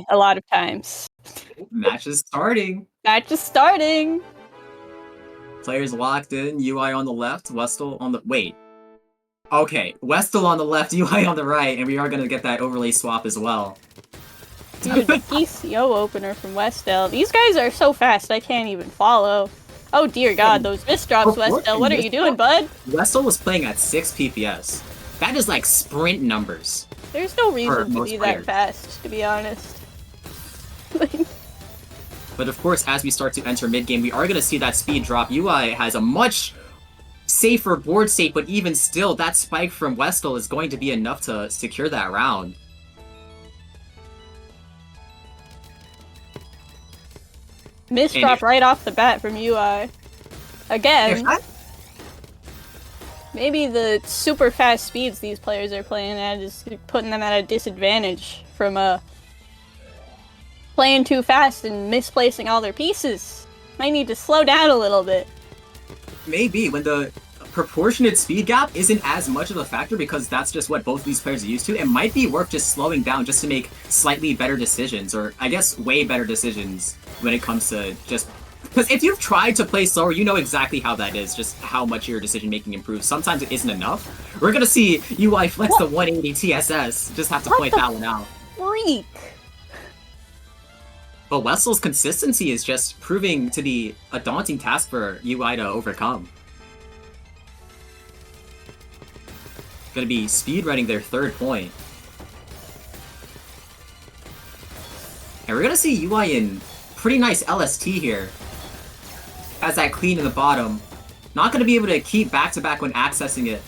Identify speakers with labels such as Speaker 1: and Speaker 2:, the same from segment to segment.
Speaker 1: a lot of times.
Speaker 2: Match is starting.
Speaker 1: Match is starting.
Speaker 2: Players locked in. UI on the left. WestL on the... Wait. Okay. WestL on the left, UI on the right, and we are going to get that overlay swap as well.
Speaker 1: Dude, the PCO opener from WestL. These guys are so fast, I can't even follow. Oh dear god, those misdrops, WestL. What are you doing, bud?
Speaker 2: WestL was playing at 6 PPS. That is like sprint numbers.
Speaker 1: There's no reason to be that fast, to be honest.
Speaker 2: But of course, as we start to enter mid-game, we are going to see that speed drop. UI has a much safer board state, but even still, that spike from WestL is going to be enough to secure that round.
Speaker 1: Misdrop right off the bat from UI. Again. Maybe the super fast speeds these players are playing at is putting them at a disadvantage from playing too fast and misplacing all their pieces. Might need to slow down a little bit.
Speaker 2: Maybe, when the proportionate speed gap isn't as much of a factor because that's just what both of these players are used to, it might be worth just slowing down just to make slightly better decisions, or I guess way better decisions when it comes to just... Because if you've tried to play slower, you know exactly how that is, just how much your decision-making improves. Sometimes it isn't enough. We're gonna see UI flex the 180 TSS, just have to point that one out.
Speaker 1: Freak!
Speaker 2: But WestL's consistency is just proving to be a daunting task for UI to overcome. Gonna be speedrunning their 3rd point. And we're gonna see UI in pretty nice LST here. Has that clean in the bottom. Not gonna be able to keep back-to-back when accessing it.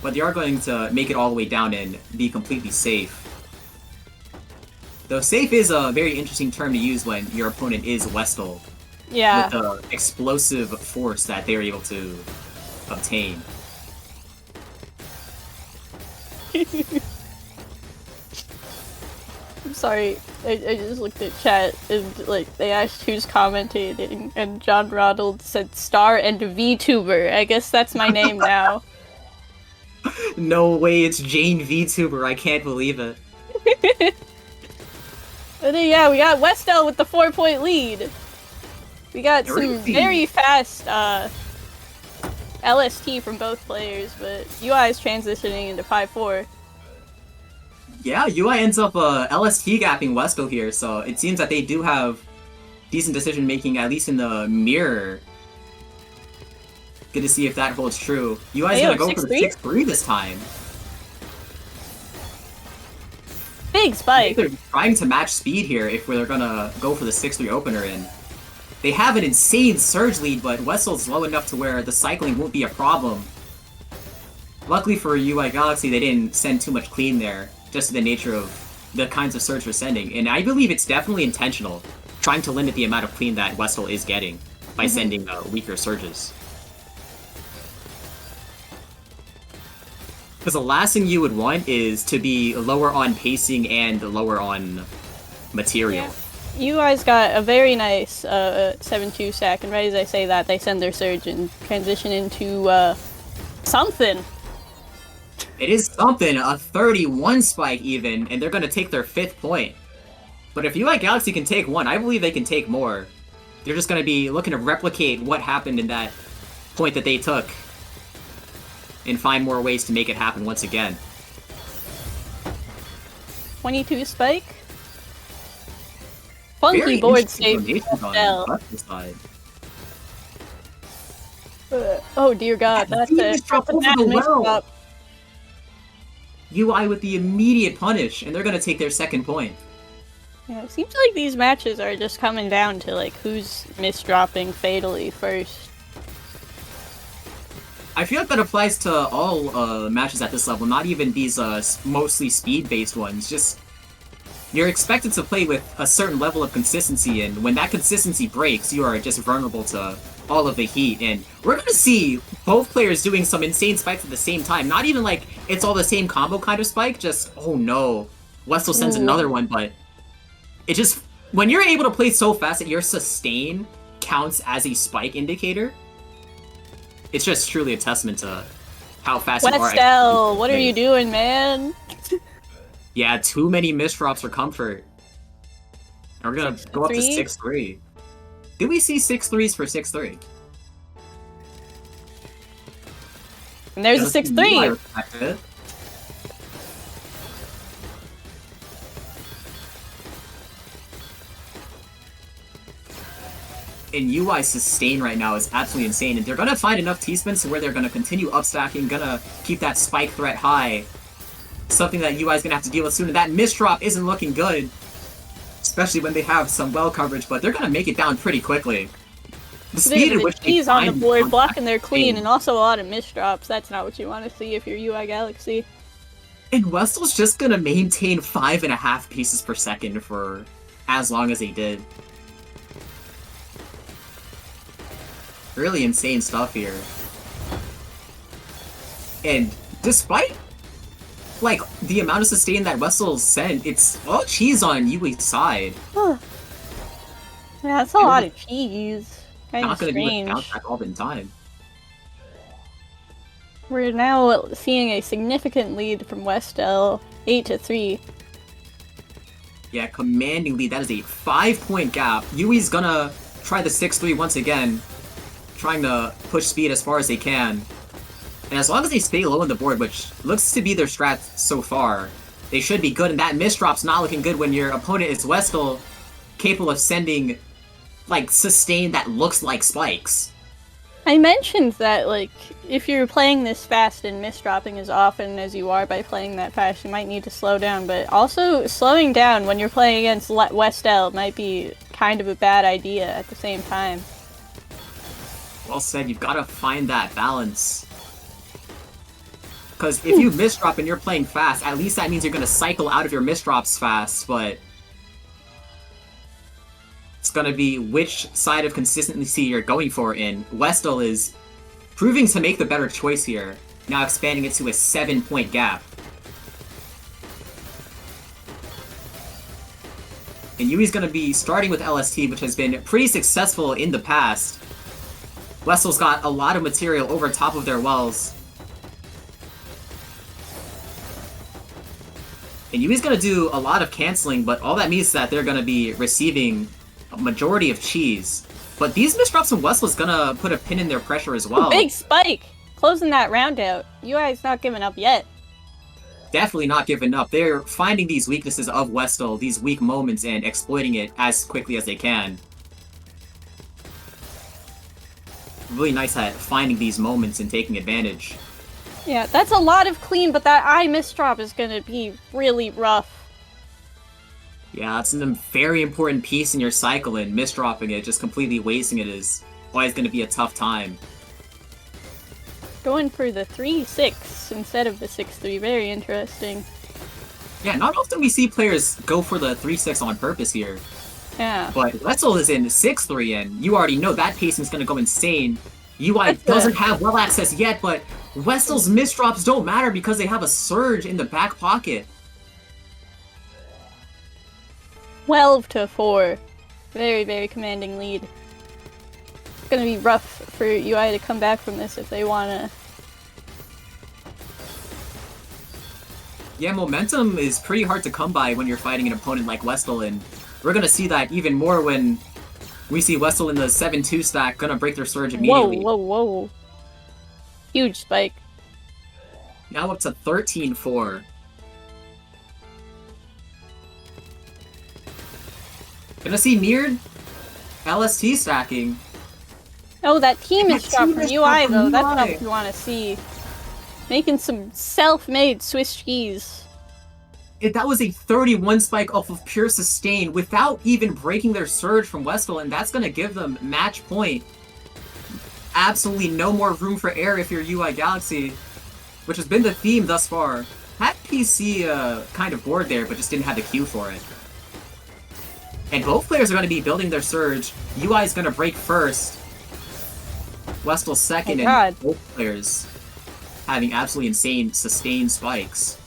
Speaker 2: But they are going to make it all the way down and be completely safe. Though safe is a very interesting term to use when your opponent is WestL.
Speaker 1: Yeah.
Speaker 2: With the explosive force that they're able to obtain.
Speaker 1: I'm sorry, I just looked at chat and like they asked who's commentating and John Ronald said star and VTuber. I guess that's my name now.
Speaker 2: No way, it's Jane VTuber, I can't believe it.
Speaker 1: But then, yeah, we got WestL with the 4-point lead. We got some very fast LST from both players, but UI is transitioning into 5-4.
Speaker 2: Yeah, UI ends up LST gapping WestL here, so it seems that they do have decent decision making, at least in the mirror. Good to see if that holds true. UI's gonna go for the 6-3 this time.
Speaker 1: Big spike!
Speaker 2: They're trying to match speed here if they're gonna go for the 6-3 opener in. They have an insane surge lead, but WestL's low enough to where the cycling won't be a problem. Luckily for UIGalaxy, they didn't send too much clean there, just the nature of the kinds of surge we're sending. And I believe it's definitely intentional, trying to limit the amount of clean that WestL is getting by sending weaker surges. Because the last thing you would want is to be lower on pacing and lower on material.
Speaker 1: Yeah. UI's got a very nice 7-2 stack, and right as I say that, they send their surge and transition into something.
Speaker 2: It is something, a 31 spike even, and they're going to take their 5th point. But if UIGalaxy can take one, I believe they can take more. They're just going to be looking to replicate what happened in that point that they took and find more ways to make it happen once again.
Speaker 1: 22 spike? Funky board state. Oh dear god, that's a drop.
Speaker 2: UI with the immediate punish, and they're gonna take their 2nd point.
Speaker 1: Yeah, it seems like these matches are just coming down to like who's misdropping fatally first.
Speaker 2: I feel like that applies to all matches at this level, not even these mostly speed-based ones. Just, you're expected to play with a certain level of consistency, and when that consistency breaks, you are just vulnerable to all of the heat. And we're going to see both players doing some insane spikes at the same time. Not even like it's all the same combo kind of spike, just, oh no, WestL sends another one, but it just, when you're able to play so fast that your sustain counts as a spike indicator, it's just truly a testament to how fast you are.
Speaker 1: WestL, what are you doing, man?
Speaker 2: Yeah, too many misdrops for comfort. And we're gonna go up to 6-3. Did we see 6-3s for 6-3?
Speaker 1: And there's a 6-3.
Speaker 2: And UI sustain right now is absolutely insane, and they're gonna find enough T-spins to where they're gonna continue upstacking, gonna keep that spike threat high. Something that UI is gonna have to deal with soon, and that misdrop isn't looking good. Especially when they have some well coverage, but they're gonna make it down pretty quickly. The speed at which
Speaker 1: he's on the board, blocking their clean, and also a lot of misdrops. That's not what you want to see if you're UIGalaxy.
Speaker 2: And WestL's just gonna maintain 5.5 pieces per second for as long as they did. Really insane stuff here. And despite like the amount of sustain that WestL sent, it's all cheese on UI's side.
Speaker 1: Yeah, that's a lot of cheese. Kind of strange. Not gonna
Speaker 2: do a bounce back all the time.
Speaker 1: We're now seeing a significant lead from WestL, 8-3.
Speaker 2: Yeah, commanding lead. That is a 5-point gap. UI's gonna try the 6-3 once again, trying to push speed as far as they can. And as long as they stay low on the board, which looks to be their strat so far, they should be good. And that misdrop's not looking good when your opponent is WestL, capable of sending, like, sustain that looks like spikes.
Speaker 1: I mentioned that, like, if you're playing this fast and misdropping as often as you are by playing that fast, you might need to slow down. But also, slowing down when you're playing against WestL might be kind of a bad idea at the same time.
Speaker 2: Well said, you've got to find that balance. Because if you misdrop and you're playing fast, at least that means you're going to cycle out of your misdrops fast, but it's going to be which side of consistency you're going for, and WestL is proving to make the better choice here, now expanding it to a 7-point gap. And UI's going to be starting with LST, which has been pretty successful in the past. WestL's got a lot of material over top of their wells. And UI's gonna do a lot of canceling, but all that means is that they're gonna be receiving a majority of cheese. But these misdrops from WestL's gonna put a pin in their pressure as well.
Speaker 1: Big spike! Closing that round out. UI's not giving up yet.
Speaker 2: Definitely not giving up. They're finding these weaknesses of WestL, these weak moments, and exploiting it as quickly as they can. Really nice at finding these moments and taking advantage.
Speaker 1: Yeah, that's a lot of clean, but that eye misdrop is gonna be really rough.
Speaker 2: Yeah, that's a very important piece in your cycle, and misdropping it, just completely wasting it, is always gonna be a tough time.
Speaker 1: Going for the 3-6 instead of the 6-3, very interesting.
Speaker 2: Yeah, not often we see players go for the 3-6 on purpose here.
Speaker 1: Yeah.
Speaker 2: But WestL is in 6-3, and you already know that pacing's gonna go insane. UI doesn't have well access yet, but WestL's misdrops don't matter because they have a surge in the back pocket.
Speaker 1: 12-4. Very, very commanding lead. It's gonna be rough for UI to come back from this if they wanna.
Speaker 2: Yeah, momentum is pretty hard to come by when you're fighting an opponent like WestL, and we're gonna see that even more when we see WestL in the 7-2 stack, gonna break their surge immediately.
Speaker 1: Whoa, whoa, whoa. Huge spike.
Speaker 2: Now up to 13-4. Gonna see mirrored LST stacking.
Speaker 1: Oh, that team is shot from UI though. That's not what you want to see. Making some self-made Swiss cheese.
Speaker 2: That was a 31 spike off of pure sustain without even breaking their surge from WestL, and that's gonna give them match point. Absolutely no more room for error if you're UIGalaxy, which has been the theme thus far. Had PC kind of bored there, but just didn't have the Q for it. And both players are going to be building their surge. UI is going to break first. WestL second, and both players having absolutely insane sustained spikes.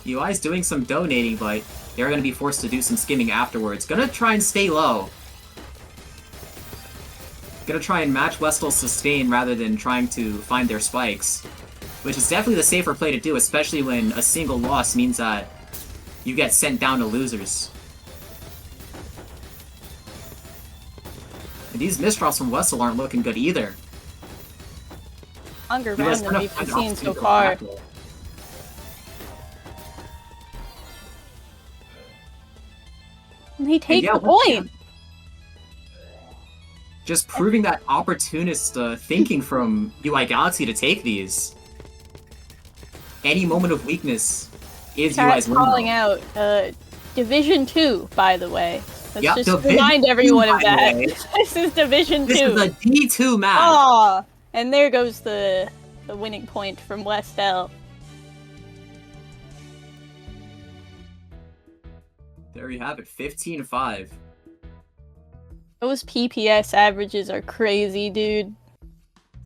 Speaker 2: UI's doing some donating, but they're going to be forced to do some skimming afterwards. Gonna try and stay low. gonna try and match WestL's sustain rather than trying to find their spikes. Which is definitely the safer play to do, especially when a single loss means that you get sent down to losers. And these misdrops from WestL aren't looking good either.
Speaker 1: Longer round than we've seen so far. And he takes the point!
Speaker 2: Just proving that opportunist thinking from UIGalaxy to take these. Any moment of weakness is UI's window.
Speaker 1: Calling out Division 2, by the way. Let's just
Speaker 2: Division
Speaker 1: remind everyone
Speaker 2: 2,
Speaker 1: of that. This is Division 2.
Speaker 2: This is a D2 match.
Speaker 1: Aww. And there goes the winning point from WestL.
Speaker 2: There you have it, 15-5.
Speaker 1: Those PPS averages are crazy, dude.